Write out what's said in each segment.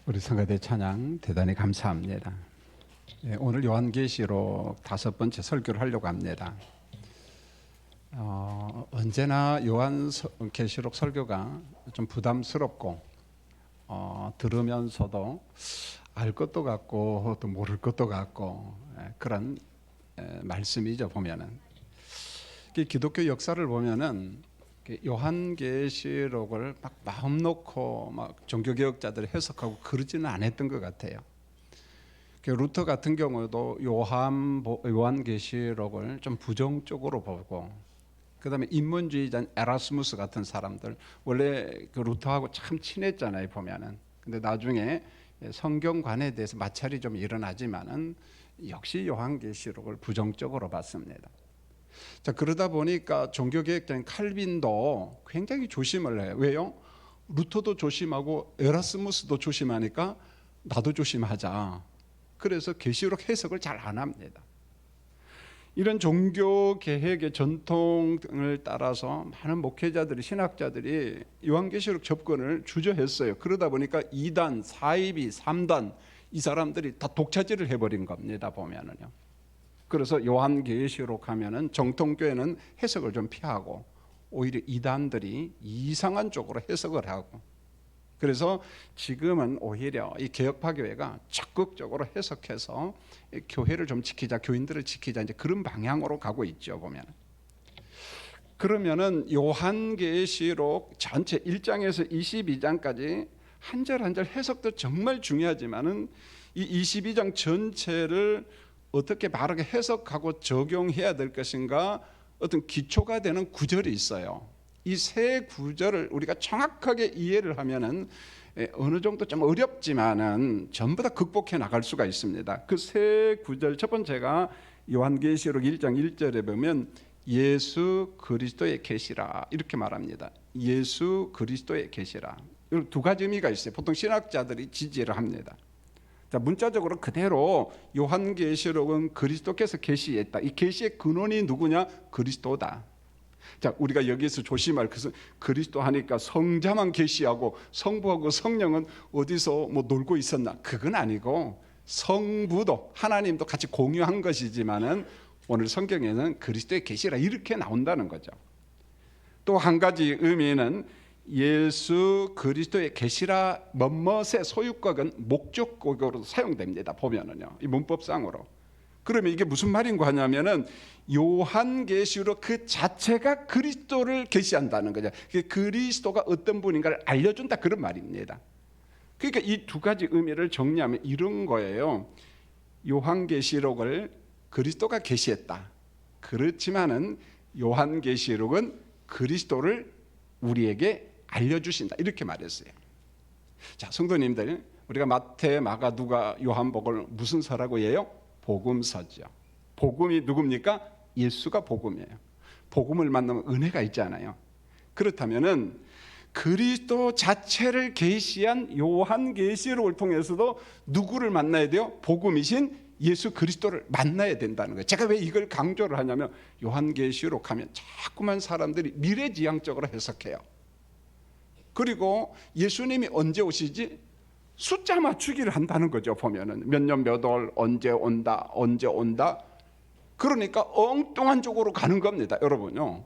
우리 성가대 찬양 대단히 감사합니다. 오늘 요한계시록 5번째 설교를 하려고 합니다. 언제나 요한계시록 설교가 좀 부담스럽고 들으면서도 알 것도 같고 또 모를 것도 같고 그런 말씀이죠. 보면은 기독교 역사를 보면은 요한계시록을 막 마음 놓고 막 종교개혁자들이 해석하고 그러지는 않았던 것 같아요. 루터 같은 경우도 요한계시록을 좀 부정적으로 보고, 그다음에 인문주의자 에라스무스 같은 사람들, 원래 그 루터하고 참 친했잖아요 보면은. 근데 나중에 성경관에 대해서 마찰이 좀 일어나지만은 역시 요한계시록을 부정적으로 봤습니다. 자, 그러다 보니까 종교개혁자인 칼빈도 굉장히 조심을 해요. 왜요? 루터도 조심하고 에라스무스도 조심하니까 나도 조심하자. 그래서 계시록 해석을 잘 안 합니다. 이런 종교개혁의 전통을 따라서 많은 목회자들이, 신학자들이 요한계시록 접근을 주저했어요. 그러다 보니까 2단, 4입이, 3단 이 사람들이 다 독차지를 해버린 겁니다. 보면은요. 그래서 요한계시록 하면은 정통교회는 해석을 좀 피하고 오히려 이단들이 이상한 쪽으로 해석을 하고, 그래서 지금은 오히려 이 개혁파 교회가 적극적으로 해석해서 교회를 좀 지키자, 교인들을 지키자, 이제 그런 방향으로 가고 있죠. 보면 그러면은 요한계시록 전체 1장에서 22장까지 한 절 한 절 해석도 정말 중요하지만은 이 22장 전체를 어떻게 바르게 해석하고 적용해야 될 것인가, 어떤 기초가 되는 구절이 있어요. 이 세 구절을 우리가 정확하게 이해를 하면은 어느 정도 좀 어렵지만은 전부 다 극복해 나갈 수가 있습니다. 그 세 구절, 첫 번째가 요한계시록 1장 1절에 보면 예수 그리스도의 계시라 이렇게 말합니다. 예수 그리스도의 계시라. 두 가지 의미가 있어요. 보통 신학자들이 지지를 합니다. 자, 문자적으로 그대로 요한계시록은 그리스도께서 계시했다. 이 계시의 근원이 누구냐? 그리스도다. 자, 우리가 여기서 조심할 것은 그리스도 하니까 성자만 계시하고 성부하고 성령은 어디서 뭐 놀고 있었나? 그건 아니고 성부도 하나님도 같이 공유한 것이지만은 오늘 성경에는 그리스도의 계시라 이렇게 나온다는 거죠. 또 한 가지 의미는 예수 그리스도의 계시라 뭐뭇의 소유격은 목적격으로 사용됩니다. 보면은요, 이 문법상으로. 그러면 이게 무슨 말인가 하냐면은 요한계시록 그 자체가 그리스도를 계시한다는 거죠. 그리스도가 어떤 분인가를 알려준다, 그런 말입니다. 그러니까 이 두 가지 의미를 정리하면 이런 거예요. 요한계시록을 그리스도가 계시했다. 그렇지만은 요한계시록은 그리스도를 우리에게 알려주신다, 이렇게 말했어요. 자, 성도님들, 우리가 마태, 마가, 누가, 요한복음을 무슨 서라고 해요? 복음서죠. 복음이 누굽니까? 예수가 복음이에요. 복음을 만나면 은혜가 있잖아요. 그렇다면은 그리스도 자체를 계시한 요한계시록을 통해서도 누구를 만나야 돼요? 복음이신 예수 그리스도를 만나야 된다는 거예요. 제가 왜 이걸 강조를 하냐면 요한계시록 하면 자꾸만 사람들이 미래지향적으로 해석해요. 그리고 예수님이 언제 오시지? 숫자 맞추기를 한다는 거죠. 보면은 몇 년 몇 월 언제 온다, 언제 온다. 그러니까 엉뚱한 쪽으로 가는 겁니다. 여러분요.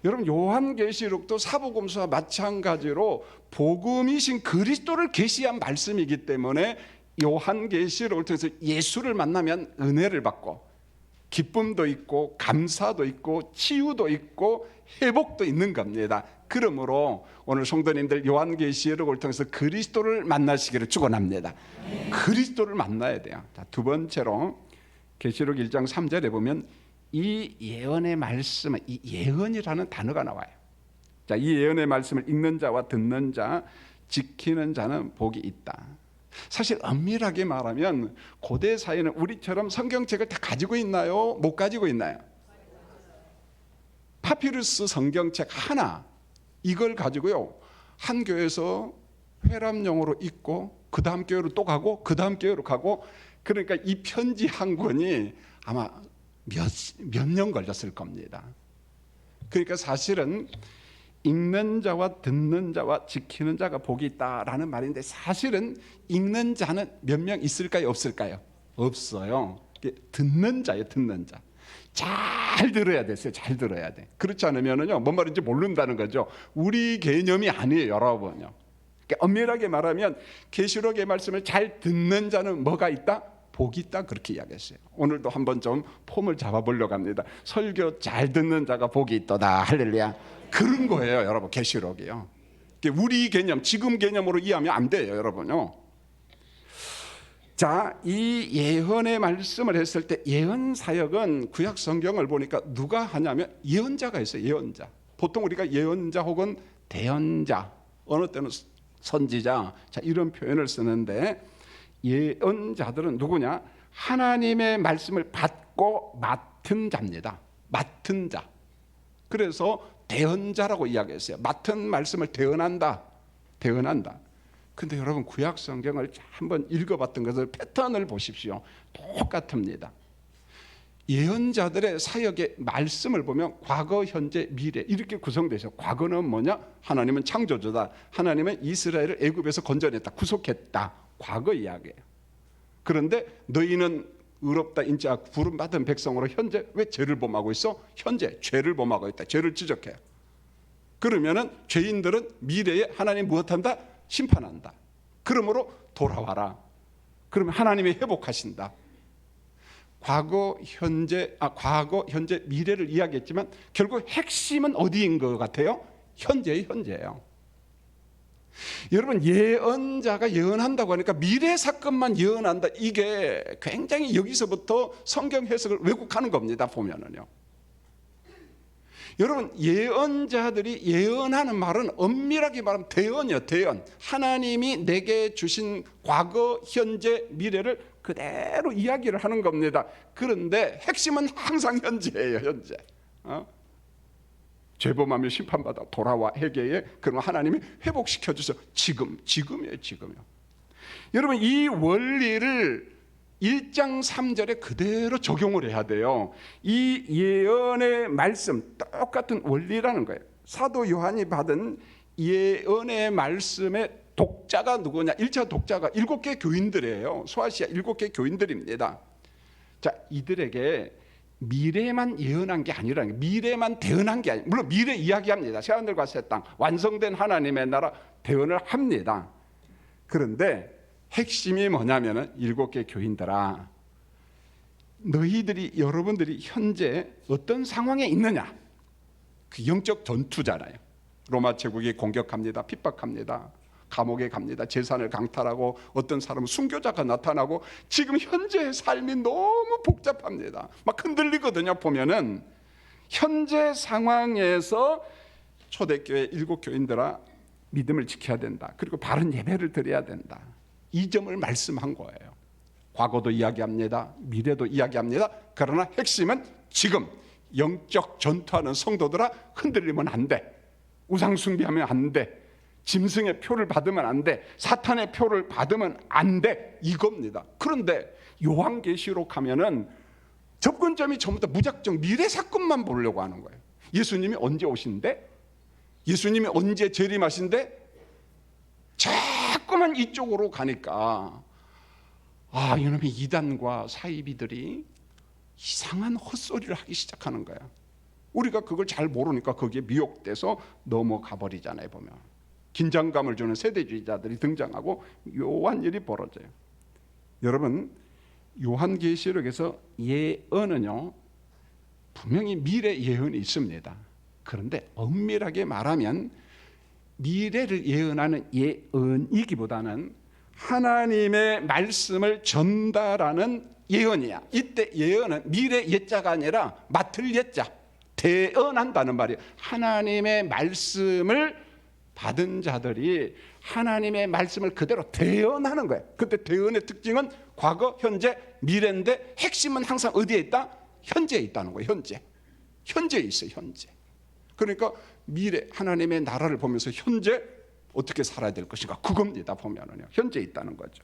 여러분, 요한계시록도 사복음서와 마찬가지로 복음이신 그리스도를 계시한 말씀이기 때문에 요한계시록을 통해서 예수를 만나면 은혜를 받고 기쁨도 있고 감사도 있고 치유도 있고 회복도 있는 겁니다. 그러므로 오늘 성도님들 요한계시록을 통해서 그리스도를 만나시기를 축원합니다. 그리스도를 만나야 돼요. 자, 두 번째로 계시록 1장 3절에 보면 이 예언의 말씀은, 이 예언이라는 단어가 나와요. 자, 이 예언의 말씀을 읽는 자와 듣는 자, 지키는 자는 복이 있다. 사실 엄밀하게 말하면 고대 사회는 우리처럼 성경책을 다 가지고 있나요? 못 가지고 있나요? 파피루스 성경책 하나, 이걸 가지고요, 한 교회에서 회람용으로 읽고 그 다음 교회로 또 가고 그 다음 교회로 가고, 그러니까 이 편지 한 권이 아마 몇 년 걸렸을 겁니다. 그러니까 사실은 읽는 자와 듣는 자와 지키는 자가 복이 있다라는 말인데, 사실은 읽는 자는 몇 명 있을까요? 없을까요? 없어요. 듣는 자예요. 듣는 자. 잘 들어야 됐어요. 잘 들어야 돼. 그렇지 않으면은요, 뭔 말인지 모른다는 거죠. 우리 개념이 아니에요, 여러분요. 그러니까 엄밀하게 말하면 계시록의 말씀을 잘 듣는 자는 뭐가 있다? 복이 있다, 그렇게 이야기했어요. 오늘도 한번 좀 폼을 잡아보려고 합니다. 설교 잘 듣는 자가 복이 있도다. 할렐루야. 그런 거예요, 여러분. 계시록이요. 우리 개념, 지금 개념으로 이해하면 안 돼요, 여러분요. 자, 이 예언의 말씀을 했을 때, 예언 사역은 구약 성경을 보니까 누가 하냐면 예언자가 있어요. 예언자. 보통 우리가 예언자 혹은 대언자, 어느 때는 선지자, 자, 이런 표현을 쓰는데, 예언자들은 누구냐? 하나님의 말씀을 받고 맡은 자입니다. 맡은 자. 그래서 대언자라고 이야기했어요. 맡은 말씀을 대언한다. 대언한다. 근데 여러분, 구약 성경을 한번 읽어봤던 것을 패턴을 보십시오. 똑같습니다. 예언자들의 사역의 말씀을 보면 과거, 현재, 미래 이렇게 구성되어 있어요. 과거는 뭐냐? 하나님은 창조주다. 하나님은 이스라엘을 애굽에서 건져냈다. 구속했다. 과거 이야기예요. 그런데 너희는 의롭다 인자 부름받은 백성으로 현재 왜 죄를 범하고 있어? 현재 죄를 범하고 있다. 죄를 지적해요. 그러면은 죄인들은 미래에 하나님 무엇한다? 심판한다. 그러므로 돌아와라. 그러면 하나님이 회복하신다. 과거, 현재, 미래를 이야기했지만 결국 핵심은 어디인 것 같아요? 현재예요. 여러분, 예언자가 예언한다고 하니까 미래 사건만 예언한다, 이게 굉장히 여기서부터 성경 해석을 왜곡하는 겁니다. 보면은요, 여러분, 예언자들이 예언하는 말은 엄밀하게 말하면 대언이요. 대언. 하나님이 내게 주신 과거, 현재, 미래를 그대로 이야기를 하는 겁니다. 그런데 핵심은 항상 현재예요. 현재. 죄범하며 심판받아 돌아와 회개해. 그러면 하나님이 회복시켜 주셔. 지금이에요. 여러분, 이 원리를 1장 3절에 그대로 적용을 해야 돼요. 이 예언의 말씀, 똑같은 원리라는 거예요. 사도 요한이 받은 예언의 말씀의 독자가 누구냐? 1차 독자가 7개 교인들이에요. 소아시아 7개 교인들입니다. 자, 이들에게 미래만 예언한 게 아니라는 게, 미래만 대언한 게 아니에요. 물론 미래 이야기합니다. 새하늘과 새 땅, 완성된 하나님의 나라 대언을 합니다. 그런데 핵심이 뭐냐면은 7개 교인들아, 너희들이, 여러분들이 현재 어떤 상황에 있느냐? 그 영적 전투잖아요. 로마 제국이 공격합니다. 핍박합니다. 감옥에 갑니다. 재산을 강탈하고, 어떤 사람은 순교자가 나타나고, 지금 현재의 삶이 너무 복잡합니다. 막 흔들리거든요. 보면은 현재 상황에서 초대교회 7교인들아, 믿음을 지켜야 된다. 그리고 바른 예배를 드려야 된다. 이 점을 말씀한 거예요. 과거도 이야기합니다. 미래도 이야기합니다. 그러나 핵심은 지금 영적 전투하는 성도들아, 흔들리면 안 돼. 우상 숭배하면 안 돼. 짐승의 표를 받으면 안 돼. 사탄의 표를 받으면 안 돼. 이겁니다. 그런데 요한계시록 하면은 접근점이 전부 다 무작정 미래 사건만 보려고 하는 거예요. 예수님이 언제 오신대? 예수님이 언제 재림하신대? 자꾸만 이쪽으로 가니까, 이놈의 이단과 사이비들이 이상한 헛소리를 하기 시작하는 거야. 우리가 그걸 잘 모르니까 거기에 미혹돼서 넘어가 버리잖아요. 보면 긴장감을 주는 세대주의자들이 등장하고 묘한 일이 벌어져요. 여러분, 요한계시록에서 예언은요, 분명히 미래 예언이 있습니다. 그런데 엄밀하게 말하면 미래를 예언하는 예언이기보다는 하나님의 말씀을 전달하는 예언이야. 이때 예언은 미래 예자가 아니라 맡을 예자, 대언한다는 말이에요. 하나님의 말씀을 받은 자들이 하나님의 말씀을 그대로 대언하는 거예요. 그때 대언의 특징은 과거, 현재, 미래인데 핵심은 항상 어디에 있다? 현재에 있다는 거예요. 현재에 있어요. 현재. 그러니까 미래 하나님의 나라를 보면서 현재 어떻게 살아야 될 것인가, 그겁니다. 보면은요, 현재에 있다는 거죠.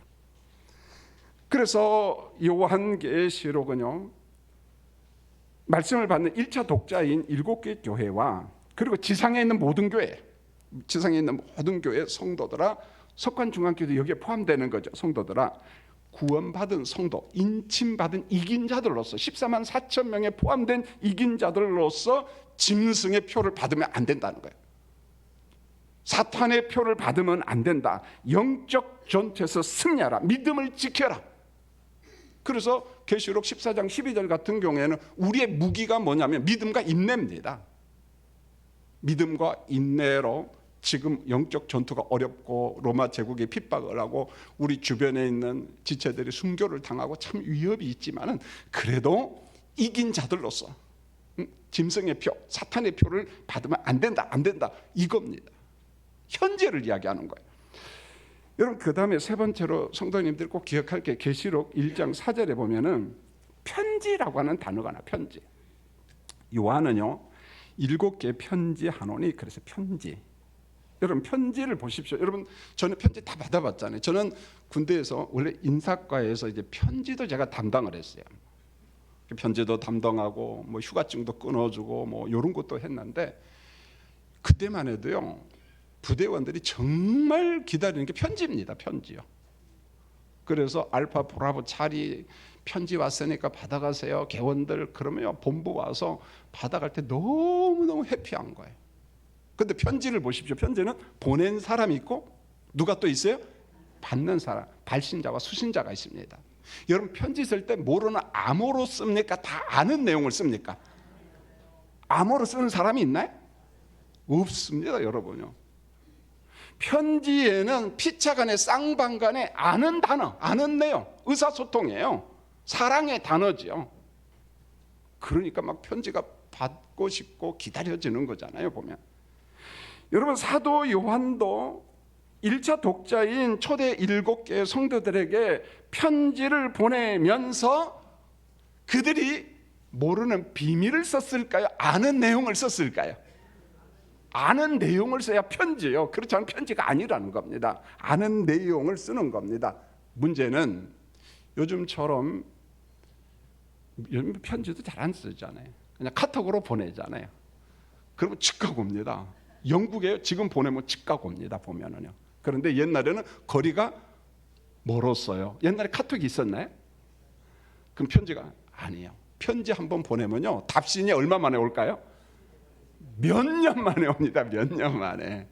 그래서 요한계시록은요, 말씀을 받는 1차 독자인 7개 교회와 그리고 지상에 있는 모든 교회, 지상에 있는 모든 교회 성도들아, 석관중앙교회도 여기에 포함되는 거죠. 성도들아, 구원받은 성도, 인침받은 이긴 자들로서 14만 4천 명에 포함된 이긴 자들로서 짐승의 표를 받으면 안 된다는 거예요. 사탄의 표를 받으면 안 된다. 영적 전투에서 승리하라. 믿음을 지켜라. 그래서 계시록 14장 12절 같은 경우에는 우리의 무기가 뭐냐면 믿음과 인내입니다. 믿음과 인내로 지금 영적 전투가 어렵고 로마 제국이 핍박을 하고 우리 주변에 있는 지체들이 순교를 당하고 참 위협이 있지만은 그래도 이긴 자들로서 짐승의 표, 사탄의 표를 받으면 안 된다, 안 된다, 이겁니다. 현재를 이야기하는 거예요. 여러분, 그 다음에 세 번째로 성도님들 꼭 기억할 게 계시록 1장 4절에 보면은 편지라고 하는 단어가 나와요. 편지. 요한은요 7개의 편지하노니, 그래서 편지. 여러분, 편지를 보십시오. 여러분, 저는 편지 다 받아봤잖아요. 저는 군대에서 원래 인사과에서 이제 편지도 제가 담당을 했어요. 편지도 담당하고 뭐 휴가증도 끊어주고 뭐 이런 것도 했는데, 그때만 해도요 부대원들이 정말 기다리는 게 편지입니다. 편지요. 그래서 알파 브라보 차리 편지 왔으니까 받아가세요 개원들, 그러면요 본부 와서 받아갈 때 너무너무 해피한 거예요. 근데 편지를 보십시오. 편지는 보낸 사람이 있고 누가 또 있어요? 받는 사람, 발신자와 수신자가 있습니다. 여러분, 편지 쓸 때 뭐로는 암호로 씁니까? 다 아는 내용을 씁니까? 암호로 쓰는 사람이 있나요? 없습니다, 여러분요. 편지에는 피차간에 쌍방간에 아는 단어, 아는 내용, 의사소통이에요. 사랑의 단어지요. 그러니까 막 편지가 받고 싶고 기다려지는 거잖아요, 보면. 여러분, 사도 요한도 1차 독자인 초대 7개의 성도들에게 편지를 보내면서 그들이 모르는 비밀을 썼을까요? 아는 내용을 썼을까요? 아는 내용을 써야 편지예요. 그렇지 않으면 편지가 아니라는 겁니다. 아는 내용을 쓰는 겁니다. 문제는 요즘 편지도 잘 안 쓰잖아요. 그냥 카톡으로 보내잖아요. 그러면 즉각 옵니다. 영국에 지금 보내면 즉각 옵니다, 보면은요. 그런데 옛날에는 거리가 멀었어요. 옛날에 카톡이 있었나요? 그럼 편지가 아니에요. 편지 한번 보내면요 답신이 얼마 만에 올까요? 몇 년 만에 옵니다. 몇 년 만에.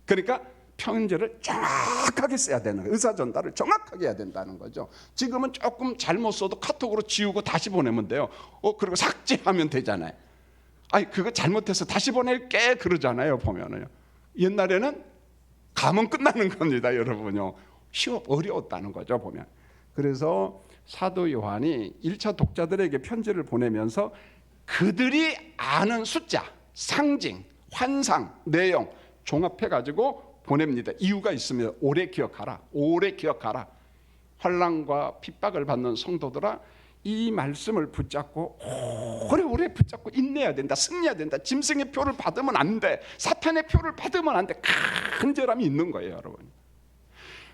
그러니까 편지를 정확하게 써야 되는 거예요. 의사 전달을 정확하게 해야 된다는 거죠. 지금은 조금 잘못 써도 카톡으로 지우고 다시 보내면 돼요. 그리고 삭제하면 되잖아요. 아니, 그거 잘못해서 다시 보낼게 그러잖아요, 보면은요. 옛날에는 가면 끝나는 겁니다, 여러분요. 어려웠다는 거죠, 보면. 그래서 사도 요한이 1차 독자들에게 편지를 보내면서 그들이 아는 숫자, 상징, 환상, 내용 종합해가지고 보냅니다. 이유가 있습니다. 오래 기억하라. 오래 기억하라. 환난과 핍박을 받는 성도들아, 이 말씀을 붙잡고 오래오래 붙잡고 인내해야 된다. 승리해야 된다. 짐승의 표를 받으면 안 돼. 사탄의 표를 받으면 안 돼. 간절함이 있는 거예요, 여러분.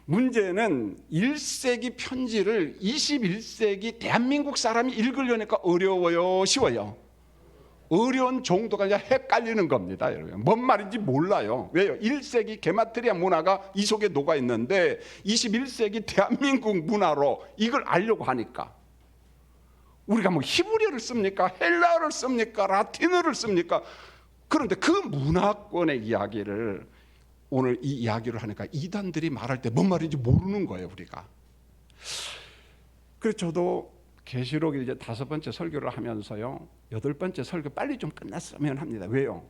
문제는 1세기 편지를 21세기 대한민국 사람이 읽으려니까 어려워요, 쉬워요? 어려운 정도가 아니라 헷갈리는 겁니다, 여러분. 뭔 말인지 몰라요. 왜요? 1세기 게마트리아 문화가 이 속에 녹아 있는데 21세기 대한민국 문화로 이걸 알려고 하니까 우리가 뭐 히브리어를 씁니까? 헬라어를 씁니까? 라틴어를 씁니까? 그런데 그 문화권의 이야기를 오늘 이 이야기를 하니까 이단들이 말할 때 뭔 말인지 모르는 거예요, 우리가. 그래서 저도 계시록 이제 5번째 설교를 하면서요, 8번째 설교 빨리 좀 끝났으면 합니다. 왜요?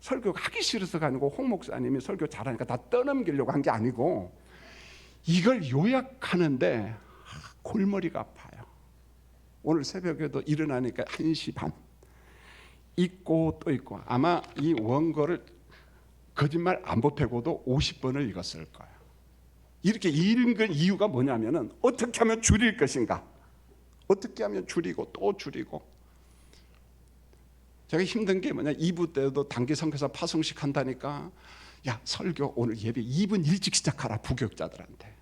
설교가 하기 싫어서가 아니고 홍 목사님이 설교 잘하니까 다 떠넘기려고 한 게 아니고 이걸 요약하는데 골머리가 아파요. 오늘 새벽에도 일어나니까 1시 반 읽고 또 읽고, 아마 이 원고를 거짓말 안 보태고도 50번을 읽었을 거예요. 이렇게 읽은 이유가 뭐냐면은 어떻게 하면 줄일 것인가, 어떻게 하면 줄이고 또 줄이고. 제가 힘든 게 뭐냐, 2부 때도 단기 선교사 파송식 한다니까, 야 설교 오늘 예배 2분 일찍 시작하라, 부교육자들한테.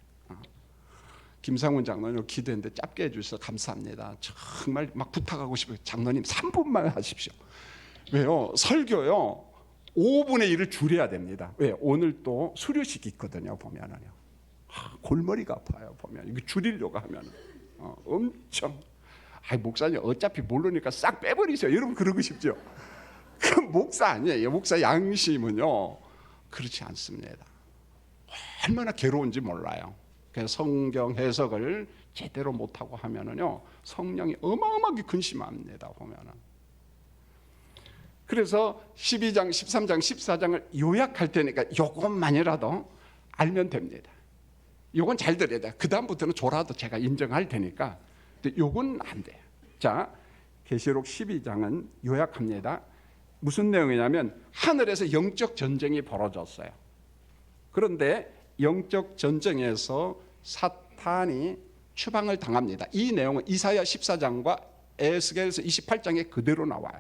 김상훈 장로님 기도했는데 짧게 해주셔서 감사합니다. 정말 막 부탁하고 싶어요. 장로님 3분만 하십시오. 왜요? 설교요 5분의 1을 줄여야 됩니다. 왜? 오늘 또 수료식이 있거든요. 보면은요. 골머리가 아파요. 보면 이거 줄이려고 하면 엄청. 목사님 어차피 모르니까 싹 빼버리세요. 여러분 그러고 싶죠? 그 목사 아니에요. 목사 양심은요 그렇지 않습니다. 얼마나 괴로운지 몰라요. 그래서 성경 해석을 제대로 못하고 하면은요 성령이 어마어마하게 근심합니다. 보면은. 그래서 12장, 13장, 14장을 요약할 테니까 요것만이라도 알면 됩니다. 요건 잘 들어야 돼. 그 다음부터는 졸아도 제가 인정할 테니까. 근데 요건 안 돼요. 자, 계시록 12장은 요약합니다. 무슨 내용이냐면 하늘에서 영적 전쟁이 벌어졌어요. 그런데 영적 전쟁에서 사탄이 추방을 당합니다. 이 내용은 이사야 14장과 에스겔서 28장에 그대로 나와요.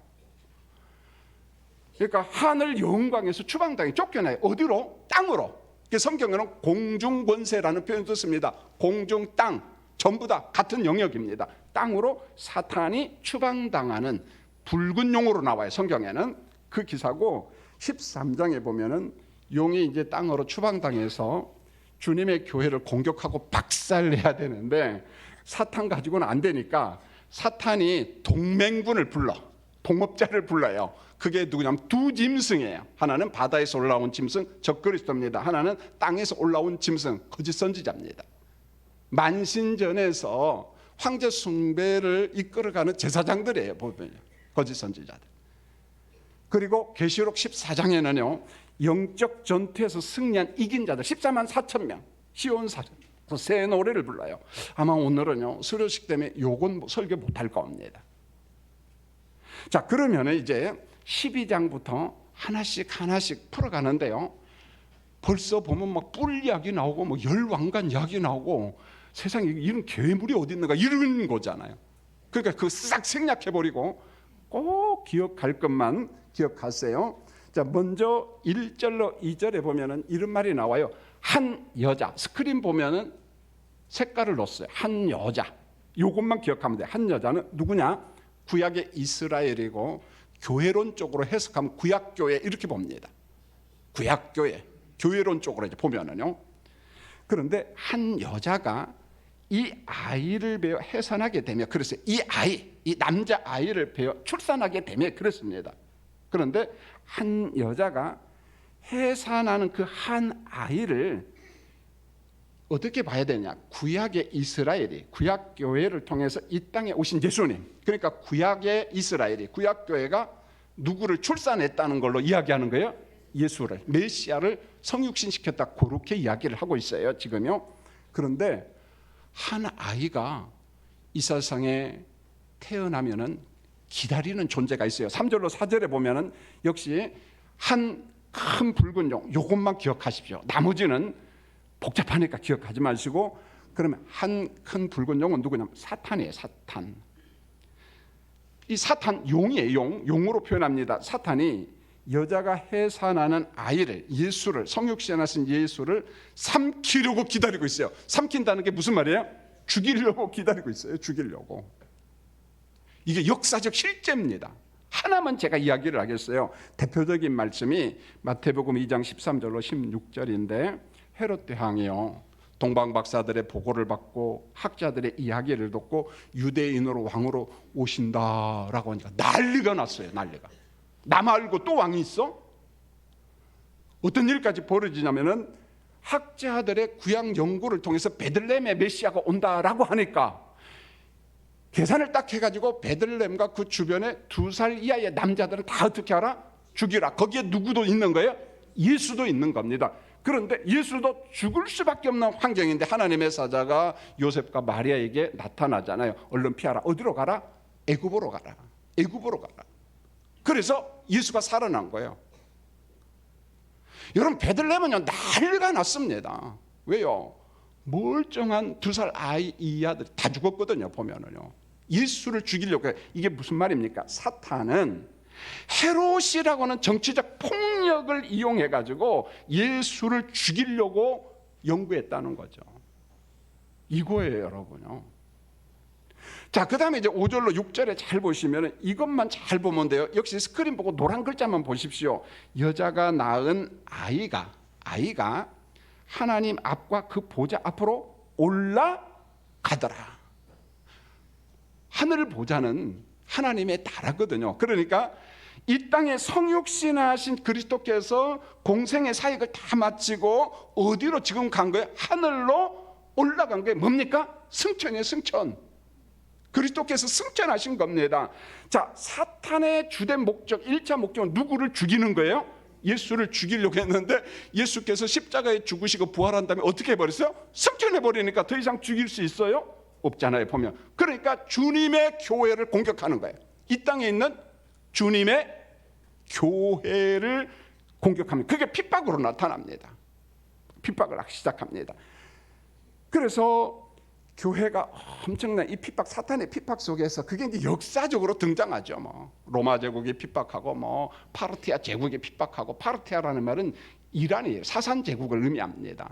그러니까 하늘 영광에서 추방당해 쫓겨나요. 어디로? 땅으로. 성경에는 공중권세라는 표현도 씁니다. 공중, 땅 전부 다 같은 영역입니다. 땅으로 사탄이 추방당하는 붉은 용으로 나와요. 성경에는 그 기사고 13장에 보면은 용이 이제 땅으로 추방당해서 주님의 교회를 공격하고 박살내야 되는데 사탄 가지고는 안 되니까 사탄이 동맹군을 불러 동업자를 불러요. 그게 누구냐면 두 짐승이에요. 하나는 바다에서 올라온 짐승 적그리스도입니다. 하나는 땅에서 올라온 짐승 거짓 선지자입니다. 만신전에서 황제 숭배를 이끌어가는 제사장들이에요. 보면요. 거짓 선지자들. 그리고 계시록 14장에는요. 영적 전투에서 승리한 이긴 자들 14만 4천 명 시온사전 새 노래를 불러요. 아마 오늘은요. 수료식 때문에 요건 설교 못할 겁니다. 자, 그러면 이제 12장부터 하나씩 풀어가는데요. 벌써 보면 막 뿔 이야기 나오고 뭐 열왕관 이야기 나오고 세상에 이런 괴물이 어디 있는가 이런 거잖아요. 그러니까 그거 싹 생략해버리고 꼭 기억할 것만 기억하세요. 자, 먼저 1절로 2절에 보면은 이런 말이 나와요. 한 여자, 스크린 보면은 색깔을 넣었어요. 한 여자. 요것만 기억하면 돼요. 한 여자는 누구냐? 구약의 이스라엘이고 교회론 쪽으로 해석하면 구약교회 이렇게 봅니다. 구약교회, 교회론 쪽으로 이제 보면은요. 그런데 한 여자가 이 아이를 베어 해산하게 되면 그래서 이 남자 아이를 베어 출산하게 되면 그렇습니다. 그런데 한 여자가 해산하는 그 한 아이를 어떻게 봐야 되냐? 구약의 이스라엘이 구약 교회를 통해서 이 땅에 오신 예수님. 그러니까 구약의 이스라엘이 구약 교회가 누구를 출산했다는 걸로 이야기하는 거예요. 예수를 메시아를 성육신시켰다 그렇게 이야기를 하고 있어요. 지금요. 그런데 한 아이가 이 세상에 태어나면은 기다리는 존재가 있어요. 3절로 4절에 보면은 역시 한 큰 붉은 용 요것만 기억하십시오. 나머지는 복잡하니까 기억하지 마시고 그러면 한 큰 붉은 용은 누구냐면 사탄이에요. 사탄. 이 사탄 용이에요. 용으로 표현합니다. 사탄이 여자가 해산하는 아이를 예수를 성육신하신 예수를 삼키려고 기다리고 있어요. 삼킨다는 게 무슨 말이에요? 죽이려고 기다리고 있어요. 죽이려고. 이게 역사적 실제입니다. 하나만 제가 이야기를 하겠어요. 대표적인 말씀이 마태복음 2장 13절로 16절인데 헤롯 대왕이요 동방 박사들의 보고를 받고 학자들의 이야기를 듣고 유대인으로 왕으로 오신다라고 하니까 난리가 났어요. 난리가. 나 말고 또 왕이 있어? 어떤 일까지 벌어지냐면은 학자들의 구약 연구를 통해서 베들레헴의 메시아가 온다라고 하니까 계산을 딱 해가지고 베들레헴과 그 주변에 2살 이하의 남자들은 다 어떻게 알아? 죽이라. 거기에 누구도 있는 거예요? 예수도 있는 겁니다. 그런데 예수도 죽을 수밖에 없는 환경인데 하나님의 사자가 요셉과 마리아에게 나타나잖아요. 얼른 피하라. 어디로 가라? 애굽으로 가라. 애굽으로 가라. 그래서 예수가 살아난 거예요. 여러분 베들레헴은요 난리가 났습니다. 왜요? 멀쩡한 2살 아이 이하들이 다 죽었거든요. 보면은요. 예수를 죽이려고 해요. 이게 무슨 말입니까? 사탄은 헤롯이라고는 정치적 폭력을 이용해 가지고 예수를 죽이려고 연구했다는 거죠. 이거예요, 여러분요. 자, 그 다음에 이제 5절로 6절에 잘 보시면 이것만 잘 보면 돼요. 역시 스크린 보고 노란 글자만 보십시오. 여자가 낳은 아이가 하나님 앞과 그 보좌 앞으로 올라가더라. 하늘 보좌는 하나님의 나라거든요. 그러니까 이 땅에 성육신하신 그리스도께서 공생의 사역을 다 마치고 어디로 지금 간 거예요? 하늘로 올라간 게 뭡니까? 승천이에요, 승천. 그리스도께서 승천하신 겁니다. 자, 사탄의 주된 목적, 1차 목적은 누구를 죽이는 거예요? 예수를 죽이려고 했는데 예수께서 십자가에 죽으시고 부활한 다음에 어떻게 해버렸어요? 승천해버리니까 더 이상 죽일 수 있어요? 없잖아요, 보면. 그러니까 주님의 교회를 공격하는 거예요. 이 땅에 있는 주님의 교회를 공격합니다. 그게 핍박으로 나타납니다. 핍박을 하기 시작합니다. 그래서 교회가 엄청난 이 핍박, 사탄의 핍박 속에서 그게 이제 역사적으로 등장하죠. 뭐 로마 제국이 핍박하고, 뭐 파르티아 제국이 핍박하고, 파르티아라는 말은 이란이에요. 사산 제국을 의미합니다.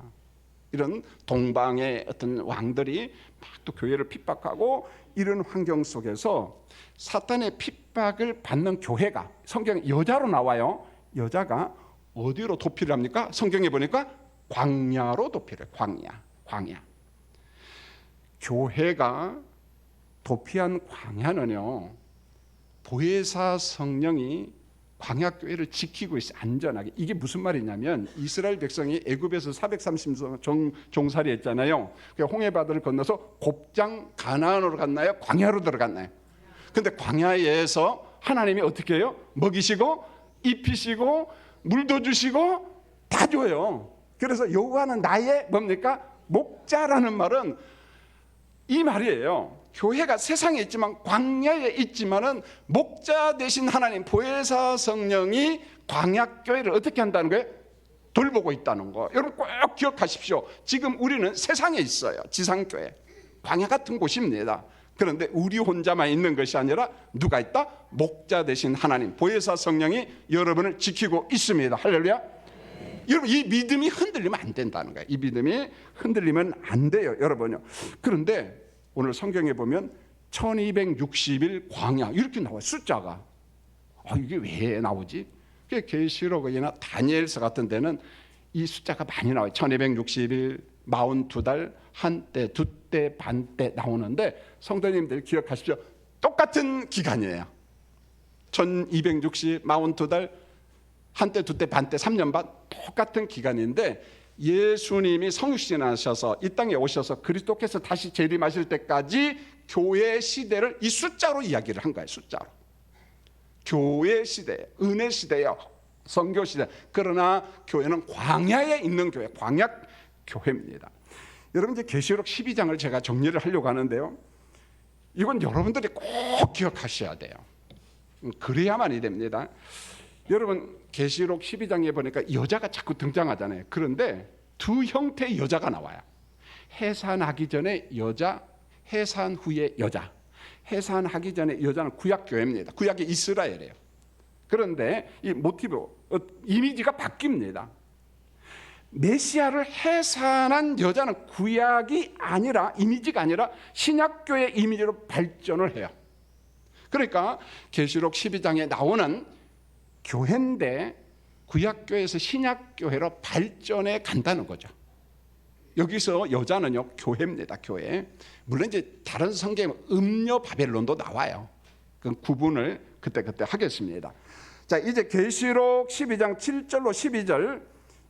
이런 동방의 어떤 왕들이 막 또 교회를 핍박하고, 이런 환경 속에서 사탄의 핍박을 받는 교회가 성경에 여자로 나와요. 여자가 어디로 도피를 합니까? 성경에 보니까 광야로 도피를 해요. 광야. 교회가 도피한 광야는요, 보혜사 성령이 광야교회를 지키고 있어요. 안전하게. 이게 무슨 말이냐면 이스라엘 백성이 애굽에서 430년 종살이 했잖아요. 홍해바다를 건너서 곱장 가나안으로 갔나요? 광야로 들어갔나요? 근데 광야에서 하나님이 어떻게 해요? 먹이시고 입히시고 물도 주시고 다 줘요. 그래서 여호와는 나의 뭡니까? 목자라는 말은 이 말이에요. 교회가 세상에 있지만, 광야에 있지만은 목자 되신 하나님, 보혜사 성령이 광야교회를 어떻게 한다는 거예요? 돌보고 있다는 거. 여러분 꼭 기억하십시오. 지금 우리는 세상에 있어요. 지상교회, 광야 같은 곳입니다. 그런데 우리 혼자만 있는 것이 아니라 누가 있다? 목자 되신 하나님, 보혜사 성령이 여러분을 지키고 있습니다. 할렐루야. 여러분, 이 믿음이 흔들리면 안 된다는 거예요. 이 믿음이 흔들리면 안 돼요, 여러분요. 그런데 오늘 성경에 보면 1260일 광야 이렇게 나와요, 숫자가. 이게 왜 나오지? 계시록이나 다니엘서 같은 데는 이 숫자가 많이 나와요. 1260일, 42달, 한때, 두때, 반때 나오는데, 성도님들 기억하십시오. 똑같은 기간이에요. 1260, 42달, 한때, 두때, 반때, 3년 반, 똑같은 기간인데, 예수님이 성육신하셔서 이 땅에 오셔서 그리스도께서 다시 재림하실 때까지 교회 시대를 이 숫자로 이야기를 한 거예요. 숫자로. 교회 시대, 은혜 시대요, 선교 시대. 그러나 교회는 광야에 있는 교회, 광야 교회입니다. 여러분, 이제 계시록 12장을 제가 정리를 하려고 하는데요, 이건 여러분들이 꼭 기억하셔야 돼요. 그래야만이 됩니다. 여러분, 계시록 12장에 보니까 여자가 자꾸 등장하잖아요. 그런데 두 형태의 여자가 나와요. 해산하기 전에 여자, 해산 후에 여자. 해산하기 전에 여자는 구약교회입니다. 구약이 이스라엘이에요. 그런데 이 모티브, 이미지가 바뀝니다. 메시아를 해산한 여자는 구약이 아니라, 이미지가 아니라 신약교회 이미지로 발전을 해요. 그러니까 계시록 12장에 나오는 교회인데 구약교회에서 신약교회로 발전해 간다는 거죠. 여기서 여자는요, 교회입니다. 교회. 물론 이제 다른 성경에 음녀 바벨론도 나와요. 그 구분을 그때 하겠습니다. 자, 이제 계시록 12장 7절로 12절,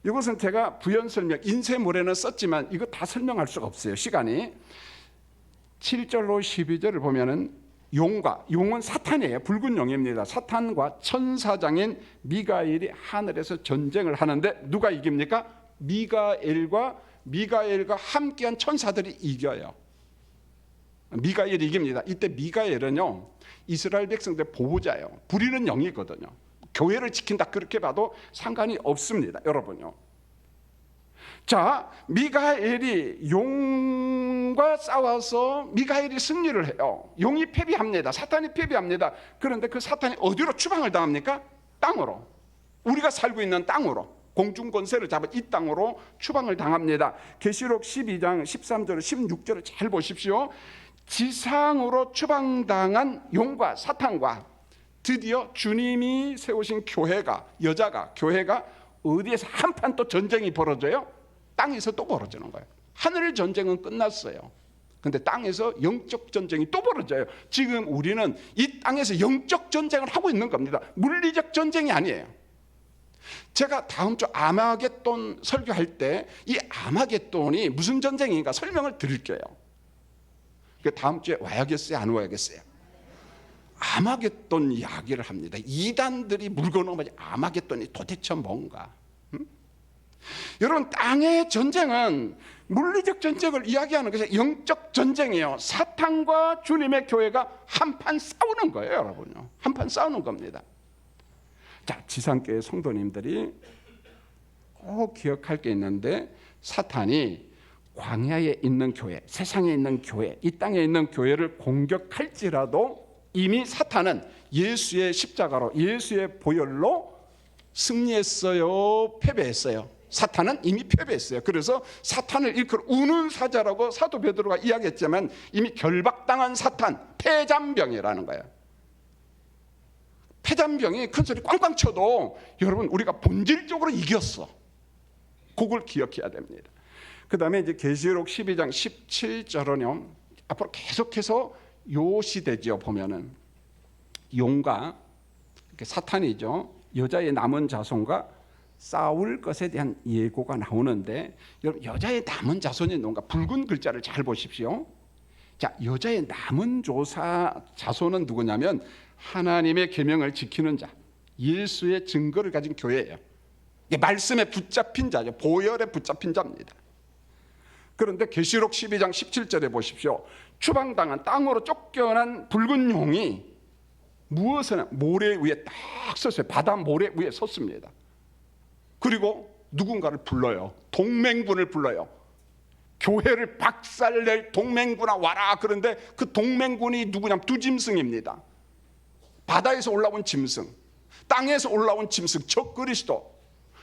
이것은 제가 부연 설명, 인쇄물에는 썼지만 이거 다 설명할 수가 없어요, 시간이. 7절로 12절을 보면은 용은 사탄이에요. 붉은 용입니다. 사탄과 천사장인 미가엘이 하늘에서 전쟁을 하는데 누가 이깁니까? 미가엘과 함께한 천사들이 이겨요. 미가엘이 이깁니다. 이때 미가엘은요, 이스라엘 백성들 보호자예요. 부리는 영이거든요. 교회를 지킨다, 그렇게 봐도 상관이 없습니다, 여러분요. 자, 미가엘이 용과 싸워서 미가엘이 승리를 해요. 용이 패배합니다. 사탄이 패배합니다. 그런데 그 사탄이 어디로 추방을 당합니까? 땅으로. 우리가 살고 있는 땅으로, 공중 권세를 잡은 이 땅으로 추방을 당합니다. 계시록 12장 13절 16절을 잘 보십시오. 지상으로 추방당한 용과 사탄과 드디어 주님이 세우신 교회가, 여자가, 교회가 어디에서 한판 또 전쟁이 벌어져요? 땅에서 또 벌어지는 거예요. 하늘 전쟁은 끝났어요. 근데 땅에서 영적 전쟁이 또 벌어져요. 지금 우리는 이 땅에서 영적 전쟁을 하고 있는 겁니다. 물리적 전쟁이 아니에요. 제가 다음 주 아마겟돈 설교할 때 이 아마겟돈이 무슨 전쟁인가 설명을 드릴게요. 다음 주에 와야겠어요? 안 와야겠어요? 아마겟돈 이야기를 합니다. 이단들이 물고 넘어지 아마겟돈이 도대체 뭔가? 여러분, 땅의 전쟁은 물리적 전쟁을 이야기하는 것이 영적 전쟁이에요. 사탄과 주님의 교회가 한판 싸우는 거예요, 여러분요. 한판 싸우는 겁니다. 자, 지상교회 성도님들이 꼭 기억할 게 있는데, 사탄이 광야에 있는 교회, 세상에 있는 교회, 이 땅에 있는 교회를 공격할지라도 이미 사탄은 예수의 십자가로, 예수의 보혈로 승리했어요, 패배했어요? 사탄은 이미 패배했어요. 그래서 사탄을 일컬어 우는 사자라고 사도 베드로가 이야기했지만 이미 결박당한 사탄, 폐잔병이라는 거예요. 폐잔병이 큰 소리 꽝꽝 쳐도 여러분, 우리가 본질적으로 이겼어. 그걸 기억해야 됩니다. 그 다음에 이제 계시록 12장 17절은요, 앞으로 계속해서 요 시대죠. 보면은 용과 사탄이죠, 여자의 남은 자손과 싸울 것에 대한 예고가 나오는데, 여러분, 여자의 남은 자손이 뭔가, 붉은 글자를 잘 보십시오. 자, 여자의 남은 자손은 누구냐면 하나님의 계명을 지키는 자, 예수의 증거를 가진 교회예요. 말씀에 붙잡힌 자죠. 보혈에 붙잡힌 자입니다. 그런데 계시록 12장 17절에 보십시오. 추방당한, 땅으로 쫓겨난 붉은 용이 무엇을, 모래 위에 딱 섰어요. 바다 모래 위에 섰습니다. 그리고 누군가를 불러요. 동맹군을 불러요. 교회를 박살낼 동맹군아 와라. 그런데 그 동맹군이 누구냐면 두 짐승입니다. 바다에서 올라온 짐승, 땅에서 올라온 짐승, 적그리스도,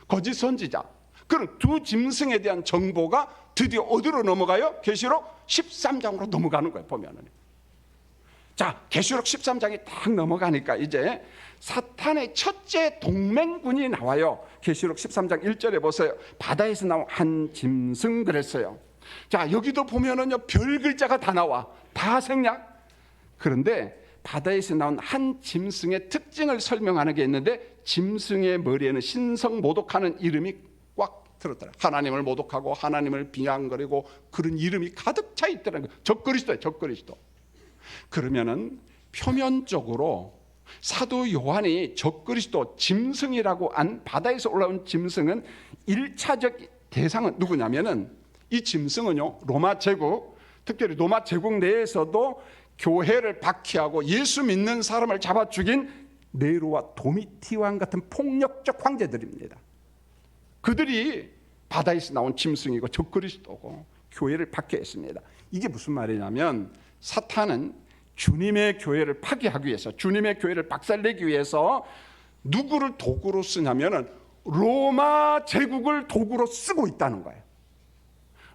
거짓 선지자. 그런 두 짐승에 대한 정보가 드디어 어디로 넘어가요? 계시록 13장으로 넘어가는 거예요. 보면은. 자, 계시록 13장이 딱 넘어가니까 이제 사탄의 첫째 동맹군이 나와요. 계시록 13장 1절에 보세요. 바다에서 나온 한 짐승 그랬어요. 자, 여기도 보면은요, 별 글자가 다 나와. 다 생략. 그런데 바다에서 나온 한 짐승의 특징을 설명하는 게 있는데, 짐승의 머리에는 신성 모독하는 이름이 꽉 들었더라. 하나님을 모독하고 하나님을 비난거리고 그런 이름이 가득 차 있더라는 거예요. 적그리스도예요, 적그리스도. 그러면은 표면적으로 사도 요한이 적그리스도, 짐승이라고 한 바다에서 올라온 짐승은 1차적 대상은 누구냐면은, 이 짐승은요, 로마 제국, 특별히 로마 제국 내에서도 교회를 박해하고 예수 믿는 사람을 잡아 죽인 네로와 도미티왕 같은 폭력적 황제들입니다. 그들이 바다에서 나온 짐승이고 적그리스도고 교회를 박해했습니다. 이게 무슨 말이냐면, 사탄은 주님의 교회를 파괴하기 위해서, 주님의 교회를 박살내기 위해서 누구를 도구로 쓰냐면은 로마 제국을 도구로 쓰고 있다는 거예요.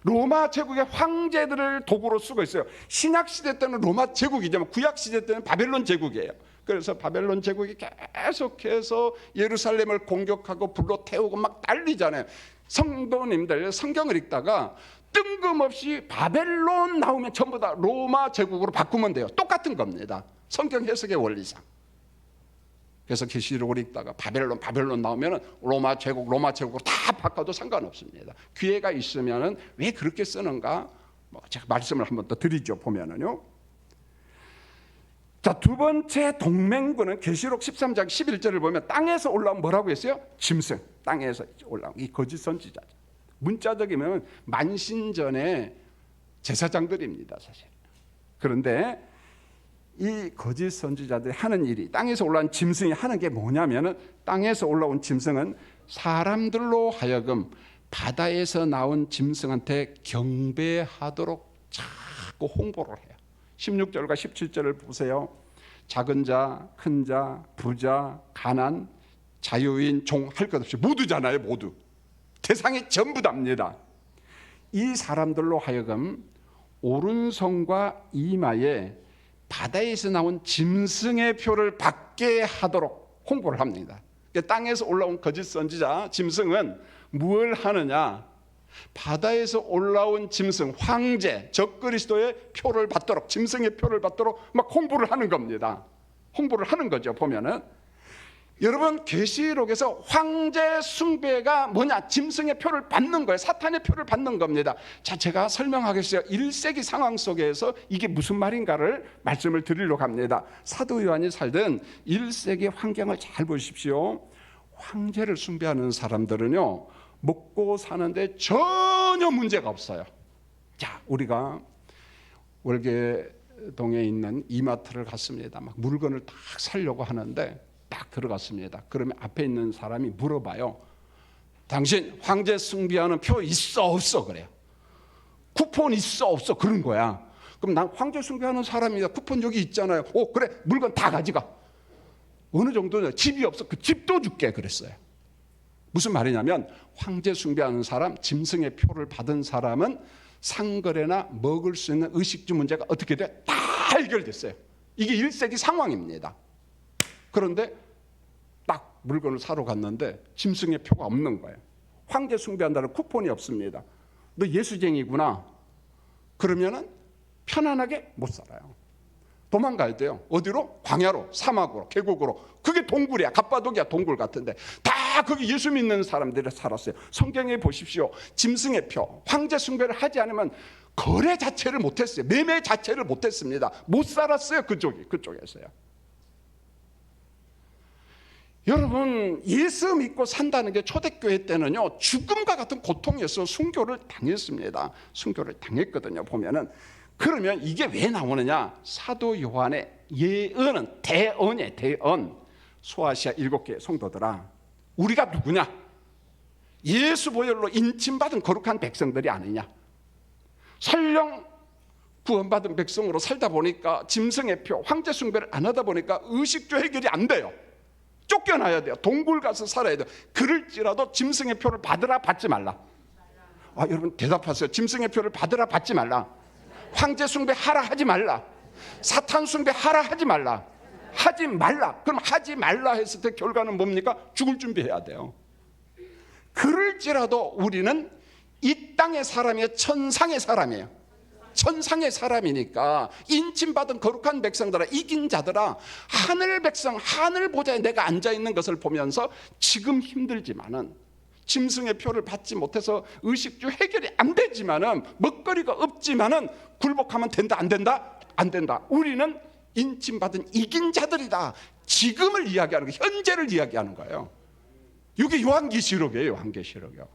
로마 제국의 황제들을 도구로 쓰고 있어요. 신약 시대 때는 로마 제국이지만 구약 시대 때는 바벨론 제국이에요. 그래서 바벨론 제국이 계속해서 예루살렘을 공격하고 불로 태우고 막 난리잖아요. 성도님들 성경을 읽다가 뜬금없이 바벨론 나오면 전부 다 로마 제국으로 바꾸면 돼요. 똑같은 겁니다. 성경 해석의 원리상. 그래서 계시록을 읽다가 바벨론 나오면 로마 제국으로 다 바꿔도 상관없습니다. 기회가 있으면 왜 그렇게 쓰는가? 제가 말씀을 한번 더 드리죠. 보면은요. 자, 두 번째 동맹군은 계시록 13장 11절을 보면 땅에서 올라온 뭐라고 했어요? 짐승. 땅에서 올라온 이 거짓 선지자죠. 문자적이면 만신전의 제사장들입니다, 사실. 그런데 이 거짓 선지자들이 하는 일이, 땅에서 올라온 짐승이 하는 게 뭐냐면은, 땅에서 올라온 짐승은 사람들로 하여금 바다에서 나온 짐승한테 경배하도록 자꾸 홍보를 해요. 16절과 17절을 보세요. 작은 자, 큰 자, 부자, 가난, 자유인, 종 할 것 없이 모두잖아요. 모두. 대상이 전부 답니다. 이 사람들로 하여금 오른손과 이마에 바다에서 나온 짐승의 표를 받게 하도록 홍보를 합니다. 땅에서 올라온 거짓 선지자 짐승은 뭘 하느냐? 바다에서 올라온 짐승 황제 적그리스도의 표를 받도록, 짐승의 표를 받도록 막 홍보를 하는 겁니다. 홍보를 하는 거죠. 보면은 여러분, 계시록에서 황제 숭배가 뭐냐? 짐승의 표를 받는 거예요. 사탄의 표를 받는 겁니다. 자, 제가 설명하겠어요. 1세기 상황 속에서 이게 무슨 말인가를 말씀을 드리려고 합니다. 사도 요한이 살던 1세기 환경을 잘 보십시오. 황제를 숭배하는 사람들은요, 먹고 사는데 전혀 문제가 없어요. 자, 우리가 월계동에 있는 이마트를 갔습니다. 막 물건을 딱 사려고 하는데 딱 들어갔습니다. 그러면 앞에 있는 사람이 물어봐요. 당신 황제 숭배하는 표 있어 없어? 그래요. 쿠폰 있어 없어? 그런 거야. 그럼 난 황제 숭배하는 사람이다. 쿠폰 여기 있잖아요. 오, 그래, 물건 다 가져가. 어느 정도냐? 집이 없어. 그 집도 줄게 그랬어요. 무슨 말이냐면 황제 숭배하는 사람, 짐승의 표를 받은 사람은 상거래나 먹을 수 있는 의식주 문제가 어떻게 돼? 다 해결됐어요. 이게 1세기 상황입니다. 그런데 딱 물건을 사러 갔는데 짐승의 표가 없는 거예요. 황제 숭배한다는 쿠폰이 없습니다. 너 예수쟁이구나. 그러면은 편안하게 못 살아요. 도망가야 돼요. 어디로? 광야로, 사막으로, 계곡으로. 그게 동굴이야. 갑바도기야, 동굴 같은데. 다 거기 예수 믿는 사람들이 살았어요. 성경에 보십시오. 짐승의 표, 황제 숭배를 하지 않으면 거래 자체를 못했어요. 매매 자체를 못했습니다. 못 살았어요. 그쪽에서요. 여러분, 예수 믿고 산다는 게 초대교회 때는요, 죽음과 같은 고통이었어요. 순교를 당했습니다. 순교를 당했거든요. 보면은. 그러면 이게 왜 나오느냐? 사도 요한의 예언은 대언이에요. 대언. 소아시아 7개 성도들아, 우리가 누구냐? 예수 보혈로 인침받은 거룩한 백성들이 아니냐? 설령 구원받은 백성으로 살다 보니까 짐승의 표, 황제 숭배를 안 하다 보니까 의식주 해결이 안 돼요. 쫓겨나야 돼요. 동굴 가서 살아야 돼요. 그럴지라도 짐승의 표를 받으라, 받지 말라? 여러분 대답하세요. 짐승의 표를 받으라, 받지 말라? 황제 숭배 하라, 하지 말라? 사탄 숭배 하라, 하지 말라? 하지 말라. 그럼 하지 말라 했을 때 결과는 뭡니까? 죽을 준비해야 돼요. 그럴지라도 우리는 이 땅의 사람이에요? 천상의 사람이에요? 천상의 사람이니까 인침받은 거룩한 백성들아, 이긴 자들아, 하늘 백성, 하늘 보좌에 내가 앉아있는 것을 보면서 지금 힘들지만은, 짐승의 표를 받지 못해서 의식주 해결이 안 되지만은, 먹거리가 없지만은 굴복하면 된다, 안 된다? 안 된다. 우리는 인침받은 이긴 자들이다. 지금을 이야기하는 거예요. 현재를 이야기하는 거예요. 이게 요한계시록이에요. 요한계시록이요.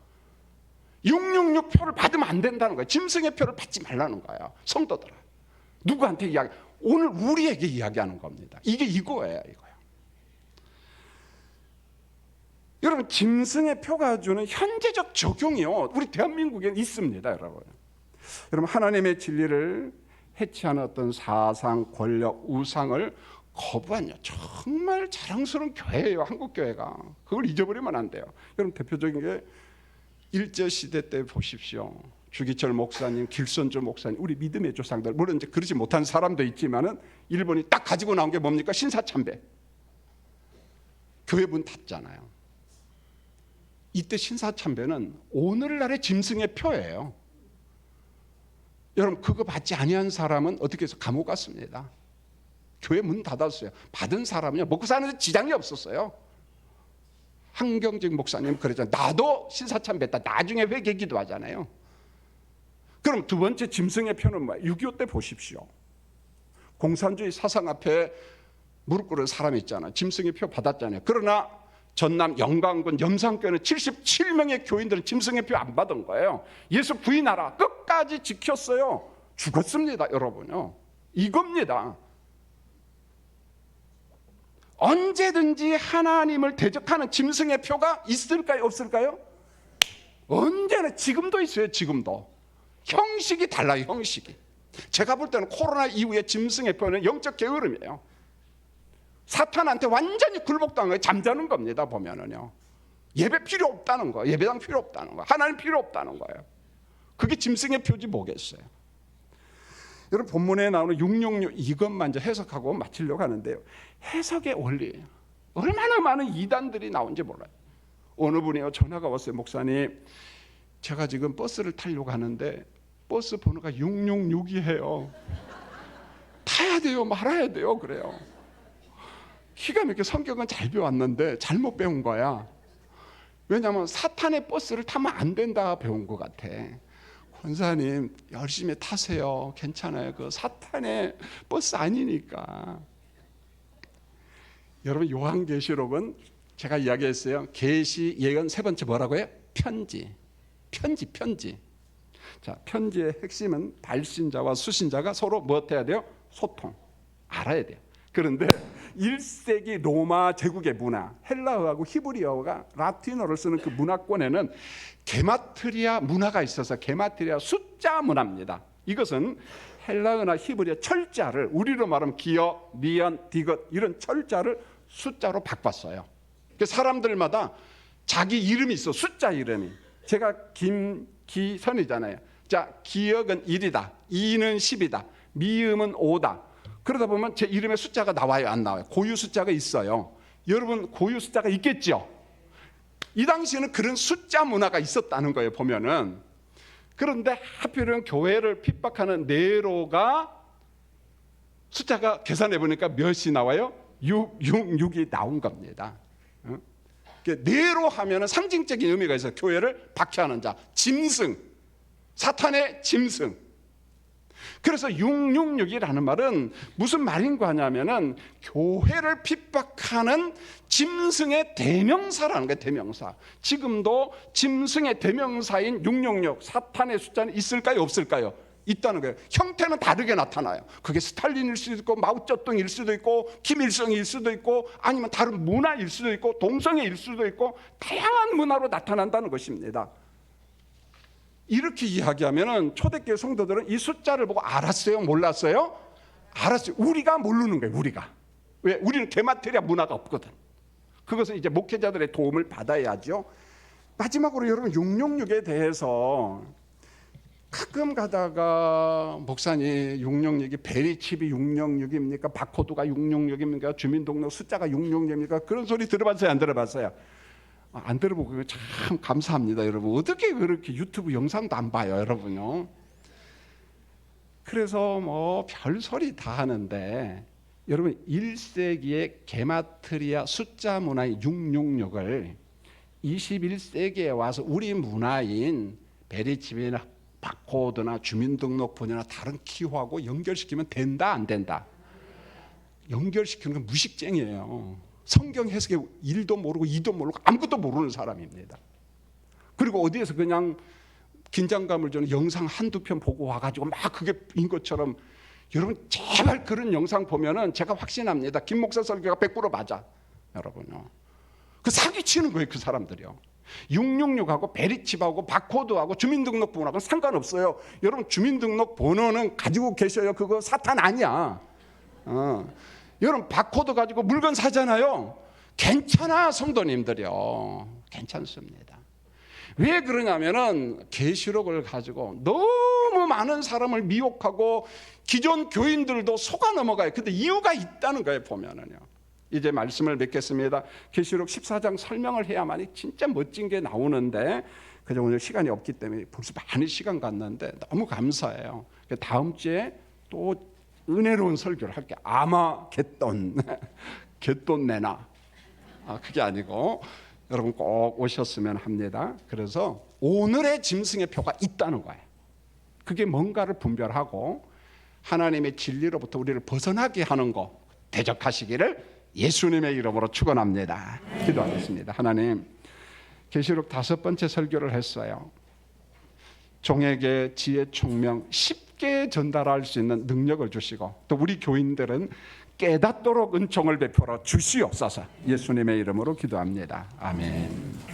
666 표를 받으면 안 된다는 거예요. 짐승의 표를 받지 말라는 거예요. 성도들아, 누구한테 이야기? 오늘 우리에게 이야기하는 겁니다. 이게 이거예요. 여러분, 짐승의 표가 주는 현재적 적용이요, 우리 대한민국에 있습니다. 여러분, 하나님의 진리를 해치하는 어떤 사상, 권력, 우상을 거부한 정말 자랑스러운 교회예요. 한국교회가. 그걸 잊어버리면 안 돼요. 여러분, 대표적인 게 일제시대 때 보십시오. 주기철 목사님, 길선조 목사님, 우리 믿음의 조상들, 물론 이제 그러지 못한 사람도 있지만은 일본이 딱 가지고 나온 게 뭡니까? 신사참배. 교회 문 닫잖아요. 이때 신사참배는 오늘날의 짐승의 표예요. 여러분, 그거 받지 아니한 사람은 어떻게 해서 감옥 갔습니다. 교회 문 닫았어요. 받은 사람은요, 먹고 사는데 지장이 없었어요. 한경직 목사님 그러잖아요. 나도 신사참배했다. 나중에 회개 기도하잖아요. 그럼 두 번째 짐승의 표는 뭐예요? 6.25 때 보십시오. 공산주의 사상 앞에 무릎 꿇은 사람이 있잖아요. 짐승의 표 받았잖아요. 그러나 전남 영광군 염산교회는 77명의 교인들은 짐승의 표 안 받은 거예요. 예수 부인하라. 끝까지 지켰어요. 죽었습니다. 여러분요. 이겁니다. 언제든지 하나님을 대적하는 짐승의 표가 있을까요? 없을까요? 언제나, 지금도 있어요. 지금도. 형식이 달라요. 형식이. 제가 볼 때는 코로나 이후에 짐승의 표는 영적 게으름이에요. 사탄한테 완전히 굴복당한 거예요. 잠자는 겁니다. 보면은요, 예배 필요 없다는 거예요. 예배당 필요 없다는 거예요. 하나님 필요 없다는 거예요. 그게 짐승의 표지 뭐겠어요. 여러분 본문에 나오는 666 이것만 이제 해석하고 마치려고 하는데요. 해석의 원리 얼마나 많은 이단들이 나온지 몰라요. 어느 분이요 전화가 왔어요. 목사님, 제가 지금 버스를 타려고 하는데 버스 번호가 666이에요. 타야 돼요, 말아야 돼요? 그래요. 기가 막히게 성경은 잘 배웠는데 잘못 배운 거야. 왜냐하면 사탄의 버스를 타면 안 된다 배운 것 같아. 권사님 열심히 타세요. 괜찮아요. 그 사탄의 버스 아니니까. 여러분 요한계시록은 제가 이야기했어요. 계시 예언 세 번째 뭐라고요? 편지. 자, 편지의 핵심은 발신자와 수신자가 서로 무엇 해야 돼요? 소통. 알아야 돼요. 그런데 1세기 로마 제국의 문화, 헬라어하고 히브리어가 라틴어를 쓰는 그 문화권에는 게마트리아 문화가 있어서 게마트리아 숫자 문화입니다. 이것은 헬라어나 히브리어 철자를 우리로 말하면 기어, 니언, 디귿 이런 철자를 숫자로 바꿨어요. 사람들마다 자기 이름이 있어. 숫자 이름이. 제가 김기선이잖아요. 자, 기억은 1이다. 이는 10이다. 미음은 5다. 그러다 보면 제 이름에 숫자가 나와요, 안 나와요? 고유 숫자가 있어요. 여러분 고유 숫자가 있겠죠? 이 당시에는 그런 숫자 문화가 있었다는 거예요, 보면은. 그런데 하필은 교회를 핍박하는 네로가 숫자가 계산해 보니까 몇이 나와요? 666이 나온 겁니다. 네로 하면은 상징적인 의미가 있어요. 교회를 박해하는 자, 짐승, 사탄의 짐승. 그래서 666이라는 말은 무슨 말인가 하냐면은 교회를 핍박하는 짐승의 대명사라는 거예요. 대명사. 지금도 짐승의 대명사인 666 사탄의 숫자는 있을까요? 없을까요? 있다는 거예요. 형태는 다르게 나타나요. 그게 스탈린일 수도 있고 마오쩌둥일 수도 있고 김일성일 수도 있고 아니면 다른 문화일 수도 있고 동성애일 수도 있고 다양한 문화로 나타난다는 것입니다. 이렇게 이야기하면은 초대교회 성도들은 이 숫자를 보고 알았어요? 몰랐어요? 알았어요. 우리가 모르는 거예요. 우리가. 왜? 우리는 게마트리아 문화가 없거든. 그것은 이제 목회자들의 도움을 받아야죠. 마지막으로 여러분 666에 대해서 가끔 가다가 목사님 666이 베리칩이 666입니까? 바코드가 666입니까? 주민등록 숫자가 666입니까? 그런 소리 들어봤어요? 안 들어봤어요? 안 들어보고 참 감사합니다. 여러분 어떻게 그렇게 유튜브 영상도 안 봐요, 여러분요? 그래서 뭐 별소리 다 하는데 여러분 1세기의 게마트리아 숫자 문화인 666을 21세기에 와서 우리 문화인 베리칩이나 바코드나 주민등록번호나 다른 키호하고 연결시키면 된다, 안 된다? 연결시키는 건 무식쟁이에요. 성경 해석에 1도 모르고 2도 모르고 아무것도 모르는 사람입니다. 그리고 어디에서 그냥 긴장감을 주는 영상 한두 편 보고 와가지고 막 그게 인 것처럼. 여러분 제발 그런 영상 보면은 제가 확신합니다. 김 목사 설교가 100% 맞아. 여러분요. 그 사기치는 거예요, 그 사람들이요. 666하고 베리칩하고 바코드하고 주민등록번호하고 상관없어요. 여러분 주민등록번호는 가지고 계셔요. 그거 사탄 아니야. 여러분 바코드 가지고 물건 사잖아요. 괜찮아, 성도님들이요. 괜찮습니다. 왜 그러냐면은 계시록을 가지고 너무 많은 사람을 미혹하고 기존 교인들도 속아 넘어가요. 근데 이유가 있다는 거예요, 보면은요. 이제 말씀을 맺겠습니다. 계시록 14장 설명을 해야만이 진짜 멋진 게 나오는데 그저 오늘 시간이 없기 때문에 벌써 많은 시간 갔는데 너무 감사해요. 다음 주에 또 은혜로운 설교를 할게요. 아마 갯돈 내나. 그게 아니고 여러분 꼭 오셨으면 합니다. 그래서 오늘의 짐승의 표가 있다는 거예요. 그게 뭔가를 분별하고 하나님의 진리로부터 우리를 벗어나게 하는 거 대적하시기를 예수님의 이름으로 축원합니다. 기도하겠습니다. 하나님, 계시록 5번째 설교를 했어요. 종에게 지혜 총명 쉽게 전달할 수 있는 능력을 주시고 또 우리 교인들은 깨닫도록 은총을 베풀어 주시옵소서. 예수님의 이름으로 기도합니다. 아멘.